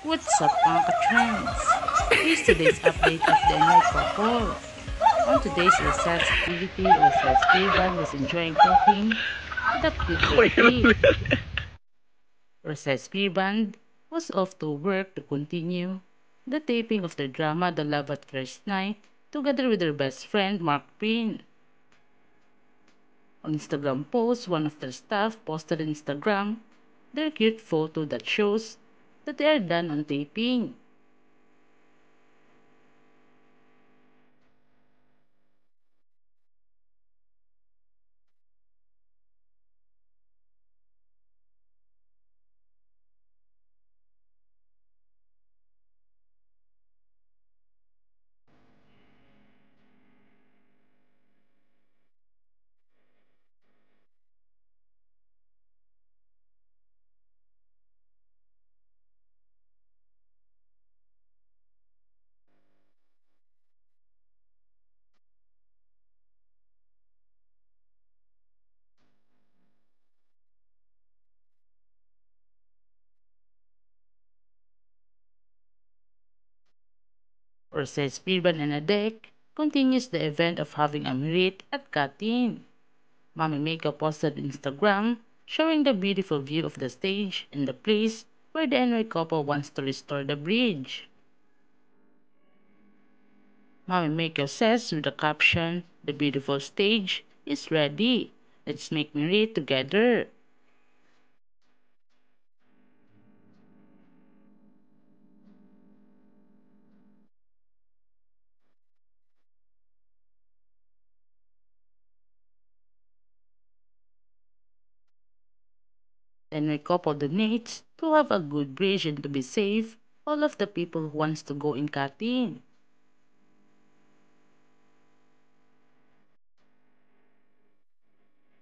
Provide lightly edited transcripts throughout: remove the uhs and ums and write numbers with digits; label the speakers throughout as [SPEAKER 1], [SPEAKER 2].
[SPEAKER 1] What's up, Pangka Trends? Here's today's update of the NY couple. On today's research activity, Research Steven was enjoying talking with a cute turkey. Research Steven was off to work to continue the taping of their drama The Love at First Night together with their best friend Mark Prin. On Instagram post, one of their staff posted on Instagram their cute photo that shows that they are done on taping. Or says Pirban and Adek continues the event of having a merit at Katin. Mami Makeup posted on Instagram showing the beautiful view of the stage and the place where the NY couple wants to restore the bridge. Mami Makeup says with the caption, "The beautiful stage is ready. Let's make merit together." The NY couple donates to have a good bridge and to be safe all of the people who wants to go in Katin.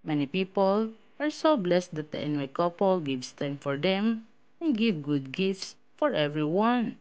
[SPEAKER 1] Many people are so blessed that the NY couple gives time for them and give good gifts for everyone.